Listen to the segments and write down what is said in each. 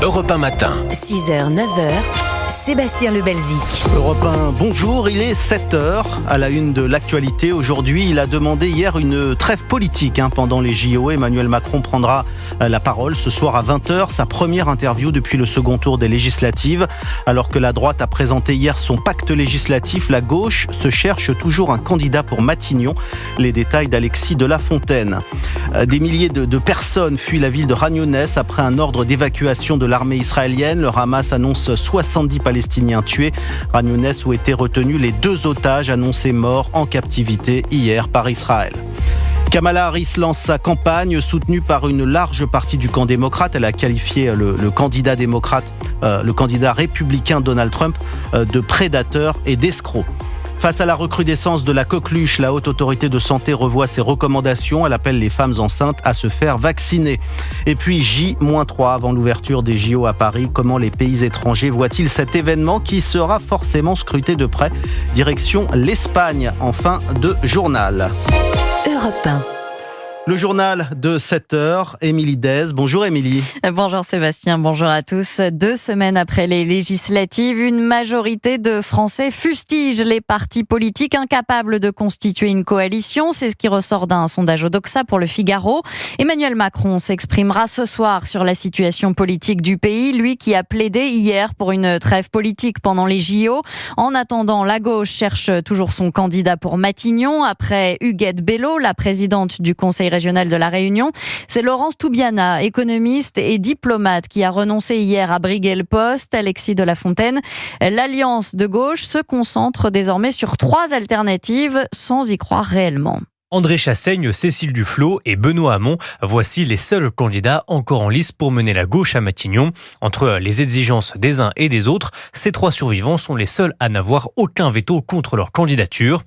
Europe 1 matin. 6h, 9h, Sébastien Lebelzik. Europe 1, bonjour, il est 7h à la une de l'actualité. Aujourd'hui, il a demandé hier une trêve politique pendant les JO. Emmanuel Macron prendra la parole ce soir à 20h, sa première interview depuis le second tour des législatives. Alors que la droite a présenté hier son pacte législatif, la gauche se cherche toujours un candidat pour Matignon. Les détails d'Alexis de La Fontaine. Des milliers de personnes fuient la ville de Khan Younes après un ordre d'évacuation de l'armée israélienne. Le Hamas annonce 70 Palestiniens tués. Khan Younes où étaient retenus les 2 otages annoncés morts en captivité hier par Israël. Kamala Harris lance sa campagne soutenue par une large partie du camp démocrate. Elle a qualifié le candidat démocrate, le candidat républicain Donald Trump de prédateur et d'escroc. Face à la recrudescence de la coqueluche, la Haute Autorité de Santé revoit ses recommandations. Elle appelle les femmes enceintes à se faire vacciner. Et puis J-3 avant l'ouverture des JO à Paris. Comment les pays étrangers voient-ils cet événement qui sera forcément scruté de près? Direction l'Espagne en fin de journal. Europe 1. Le journal de 7h, Émilie Dez. Bonjour Émilie. Bonjour Sébastien, bonjour à tous. 2 semaines après les législatives, une majorité de Français fustige les partis politiques incapables de constituer une coalition. C'est ce qui ressort d'un sondage Odoxa pour le Figaro. Emmanuel Macron s'exprimera ce soir sur la situation politique du pays, lui qui a plaidé hier pour une trêve politique pendant les JO. En attendant, la gauche cherche toujours son candidat pour Matignon. Après Huguette Bello, la présidente du Conseil régional de la Réunion, c'est Laurence Toubiana, économiste et diplomate, qui a renoncé hier à briguer le poste. Alexis de La Fontaine, l'alliance de gauche se concentre désormais sur 3 alternatives sans y croire réellement. André Chassaigne, Cécile Duflot et Benoît Hamon, voici les seuls candidats encore en lice pour mener la gauche à Matignon. Entre les exigences des uns et des autres, ces 3 survivants sont les seuls à n'avoir aucun veto contre leur candidature.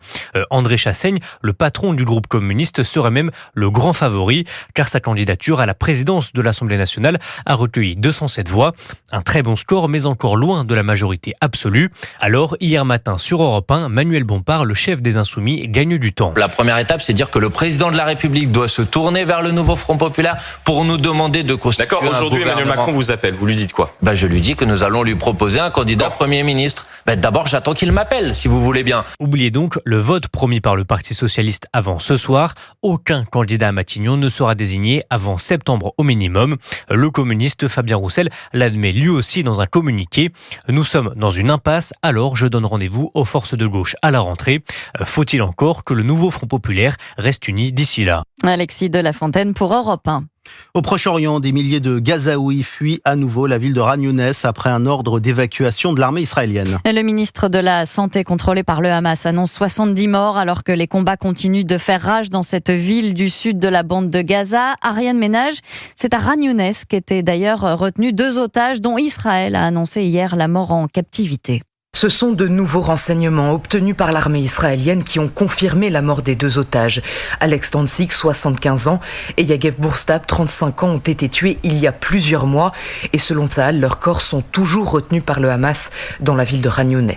André Chassaigne, le patron du groupe communiste, serait même le grand favori, car sa candidature à la présidence de l'Assemblée nationale a recueilli 207 voix. Un très bon score, mais encore loin de la majorité absolue. Alors, hier matin sur Europe 1, Manuel Bompard, le chef des Insoumis, gagne du temps. La première étape, c'est dire que le président de la République doit se tourner vers le nouveau Front populaire pour nous demander de constituer un gouvernement. D'accord, aujourd'hui Emmanuel Macron vous appelle, vous lui dites quoi? Je lui dis que nous allons lui proposer un candidat Premier ministre. D'abord, j'attends qu'il m'appelle, si vous voulez bien. Oubliez donc le vote promis par le Parti socialiste avant ce soir. Aucun candidat à Matignon ne sera désigné avant septembre au minimum. Le communiste Fabien Roussel l'admet lui aussi dans un communiqué. Nous sommes dans une impasse, alors je donne rendez-vous aux forces de gauche à la rentrée. Faut-il encore que le nouveau Front populaire reste uni d'ici là? Alexis de La Fontaine pour Europe 1. Au Proche-Orient, des milliers de Gazaouis fuient à nouveau la ville de Khan Younes après un ordre d'évacuation de l'armée israélienne. Le ministre de la Santé contrôlé par le Hamas annonce 70 morts alors que les combats continuent de faire rage dans cette ville du sud de la bande de Gaza. Ariane Ménage, c'est à Khan Younes qu'étaient d'ailleurs retenus 2 otages dont Israël a annoncé hier la mort en captivité. Ce sont de nouveaux renseignements obtenus par l'armée israélienne qui ont confirmé la mort des 2 otages. Alex Tansik, 75 ans, et Yagev Bourstab, 35 ans, ont été tués il y a plusieurs mois. Et selon Tsahal, leurs corps sont toujours retenus par le Hamas dans la ville de Khan Younes.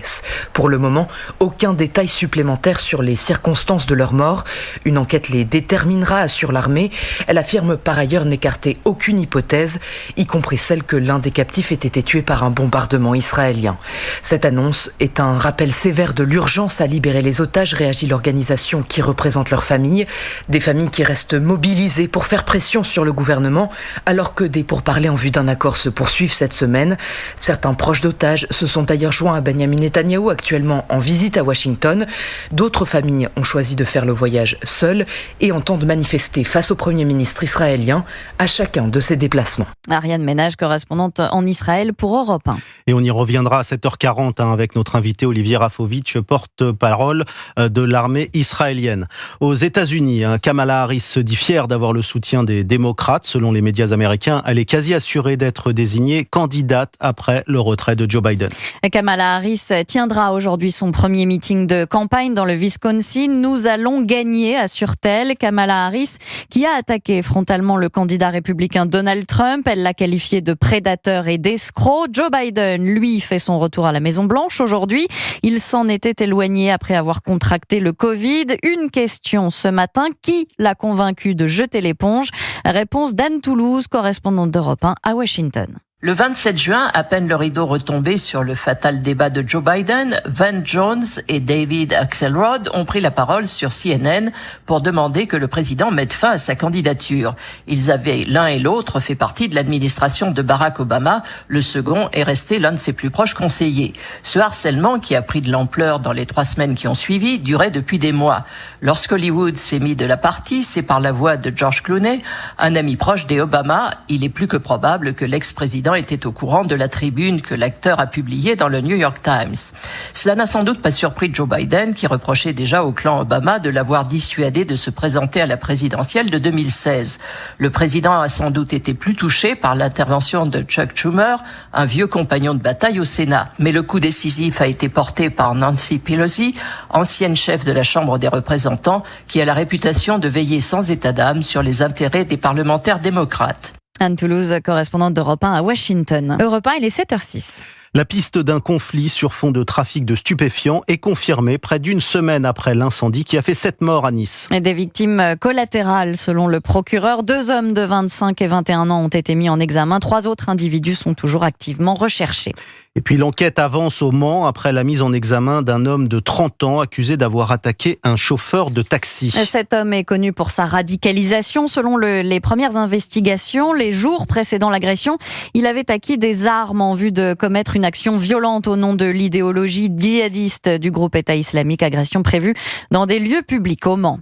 Pour le moment, aucun détail supplémentaire sur les circonstances de leur mort. Une enquête les déterminera, assure l'armée. Elle affirme par ailleurs n'écarter aucune hypothèse, y compris celle que l'un des captifs ait été tué par un bombardement israélien. Cette annonce est un rappel sévère de l'urgence à libérer les otages, réagit l'organisation qui représente leurs familles. Des familles qui restent mobilisées pour faire pression sur le gouvernement, alors que des pourparlers en vue d'un accord se poursuivent cette semaine. Certains proches d'otages se sont d'ailleurs joints à Benyamin Netanyahou, actuellement en visite à Washington. D'autres familles ont choisi de faire le voyage seules et entendent manifester face au Premier ministre israélien à chacun de ses déplacements. Ariane Ménage, correspondante en Israël pour Europe 1. Et on y reviendra à 7h40 avec notre invité Olivier Rafovitch, porte-parole de l'armée israélienne. Aux États-Unis, Kamala Harris se dit fière d'avoir le soutien des démocrates. Selon les médias américains, elle est quasi assurée d'être désignée candidate après le retrait de Joe Biden. Kamala Harris tiendra aujourd'hui son premier meeting de campagne dans le Wisconsin. Nous allons gagner, assure-t-elle. Kamala Harris, qui a attaqué frontalement le candidat républicain Donald Trump. Elle l'a qualifié de prédateur et d'escroc. Joe Biden, lui, fait son retour à la Maison-Blanche aujourd'hui. Il s'en était éloigné après avoir contracté le Covid. Une question ce matin, qui l'a convaincu de jeter l'éponge? Réponse d'Anne Toulouse, correspondante d'Europe 1 à Washington. Le 27 juin, à peine le rideau retombé sur le fatal débat de Joe Biden, Van Jones et David Axelrod ont pris la parole sur CNN pour demander que le président mette fin à sa candidature. Ils avaient l'un et l'autre fait partie de l'administration de Barack Obama. Le second est resté l'un de ses plus proches conseillers. Ce harcèlement, qui a pris de l'ampleur dans les 3 semaines qui ont suivi, durait depuis des mois. Lorsqu'Hollywood s'est mis de la partie, c'est par la voix de George Clooney, un ami proche des Obama. Il est plus que probable que l'ex-président était au courant de la tribune que l'acteur a publiée dans le New York Times. Cela n'a sans doute pas surpris Joe Biden, qui reprochait déjà au clan Obama de l'avoir dissuadé de se présenter à la présidentielle de 2016. Le président a sans doute été plus touché par l'intervention de Chuck Schumer, un vieux compagnon de bataille au Sénat. Mais le coup décisif a été porté par Nancy Pelosi, ancienne chef de la Chambre des représentants, qui a la réputation de veiller sans état d'âme sur les intérêts des parlementaires démocrates. Anne Toulouse, correspondante d'Europe 1 à Washington. Europe 1, il est 7h06. La piste d'un conflit sur fond de trafic de stupéfiants est confirmée près d'une semaine après l'incendie qui a fait 7 morts à Nice. Et des victimes collatérales, selon le procureur. 2 hommes de 25 et 21 ans ont été mis en examen. 3 autres individus sont toujours activement recherchés. Et puis l'enquête avance au Mans après la mise en examen d'un homme de 30 ans accusé d'avoir attaqué un chauffeur de taxi. Cet homme est connu pour sa radicalisation. Selon les premières investigations, les jours précédant l'agression, il avait acquis des armes en vue de commettre une action violente au nom de l'idéologie djihadiste du groupe État islamique. Agression prévue dans des lieux publics au Mans.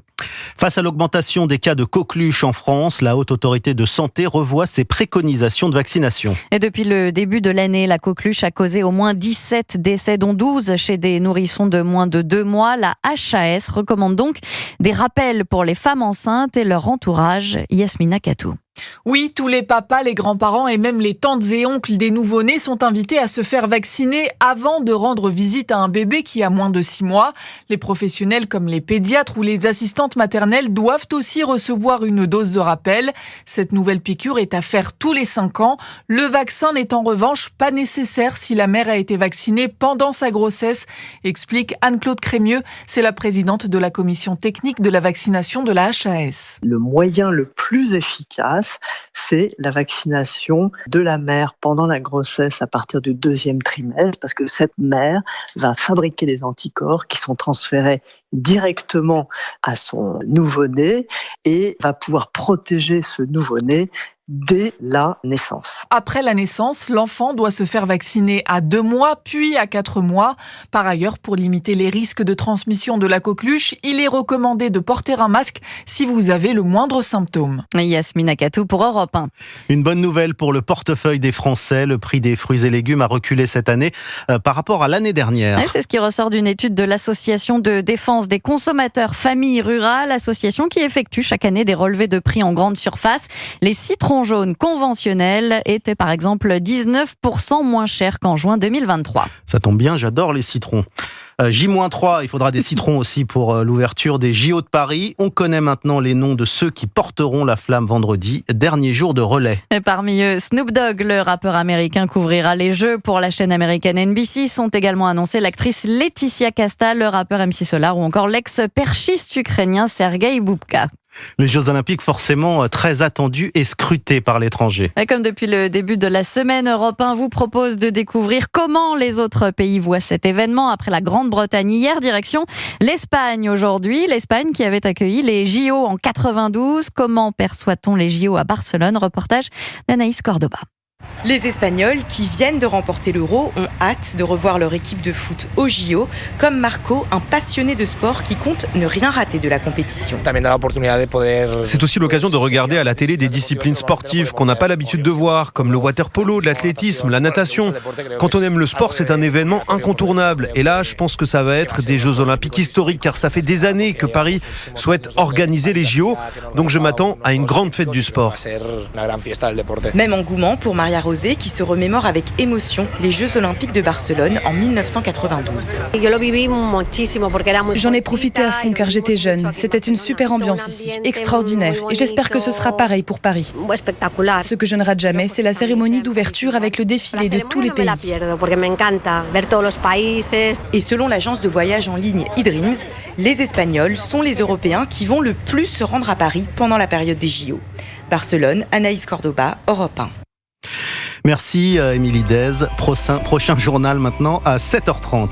Face à l'augmentation des cas de coqueluche en France, la Haute Autorité de Santé revoit ses préconisations de vaccination. Et depuis le début de l'année, la coqueluche a causé au moins 17 décès, dont 12 chez des nourrissons de moins de 2 mois. La HAS recommande donc des rappels pour les femmes enceintes et leur entourage. Yasmina Katou. Oui, tous les papas, les grands-parents et même les tantes et oncles des nouveau-nés sont invités à se faire vacciner avant de rendre visite à un bébé qui a moins de 6 mois. Les professionnels comme les pédiatres ou les assistantes maternelles doivent aussi recevoir une dose de rappel. Cette nouvelle piqûre est à faire tous les 5 ans. Le vaccin n'est en revanche pas nécessaire si la mère a été vaccinée pendant sa grossesse, explique Anne-Claude Crémieux. C'est la présidente de la commission technique de la vaccination de la HAS. Le moyen le plus efficace, c'est la vaccination de la mère pendant la grossesse à partir du 2e trimestre, parce que cette mère va fabriquer des anticorps qui sont transférés directement à son nouveau-né et va pouvoir protéger ce nouveau-né dès la naissance. Après la naissance, l'enfant doit se faire vacciner à 2 mois, puis à 4 mois. Par ailleurs, pour limiter les risques de transmission de la coqueluche, il est recommandé de porter un masque si vous avez le moindre symptôme. Yasmina Katou pour Europe 1. Une bonne nouvelle pour le portefeuille des Français. Le prix des fruits et légumes a reculé cette année par rapport à l'année dernière. Ouais, c'est ce qui ressort d'une étude de l'Association de défense des consommateurs Famille Rurale, association qui effectue chaque année des relevés de prix en grande surface. Les citrons jaunes conventionnels étaient par exemple 19% moins chers qu'en juin 2023. Ça tombe bien, j'adore les citrons. J-3, il faudra des citrons aussi pour l'ouverture des JO de Paris. On connaît maintenant les noms de ceux qui porteront la flamme vendredi, dernier jour de relais. Et parmi eux, Snoop Dogg, le rappeur américain, couvrira les Jeux pour la chaîne américaine NBC. Sont également annoncés l'actrice Laetitia Casta, le rappeur MC Solar ou encore l'ex-perchiste ukrainien Sergei Boubka. Les Jeux Olympiques forcément très attendus et scrutés par l'étranger. Et comme depuis le début de la semaine, Europe 1 vous propose de découvrir comment les autres pays voient cet événement. Après la Grande-Bretagne hier, direction l'Espagne aujourd'hui. L'Espagne qui avait accueilli les JO en 92. Comment perçoit-on les JO à Barcelone? Reportage d'Anaïs Cordoba. Les Espagnols qui viennent de remporter l'Euro ont hâte de revoir leur équipe de foot au JO, comme Marco, un passionné de sport qui compte ne rien rater de la compétition. C'est aussi l'occasion de regarder à la télé des disciplines sportives qu'on n'a pas l'habitude de voir, comme le water-polo, l'athlétisme, la natation. Quand on aime le sport, c'est un événement incontournable. Et là, je pense que ça va être des Jeux Olympiques historiques, car ça fait des années que Paris souhaite organiser les JO. Donc je m'attends à une grande fête du sport. Même engouement pour Maria Rosé qui se remémore avec émotion les Jeux Olympiques de Barcelone en 1992. J'en ai profité à fond car j'étais jeune. C'était une super ambiance ici, extraordinaire. Et j'espère que ce sera pareil pour Paris. Ce que je ne rate jamais, c'est la cérémonie d'ouverture avec le défilé de tous les pays. Et selon l'agence de voyage en ligne eDreams, les Espagnols sont les Européens qui vont le plus se rendre à Paris pendant la période des JO. Barcelone, Anaïs Cordoba, Europe 1. Merci Émilie Dez. Prochain journal maintenant à 7h30.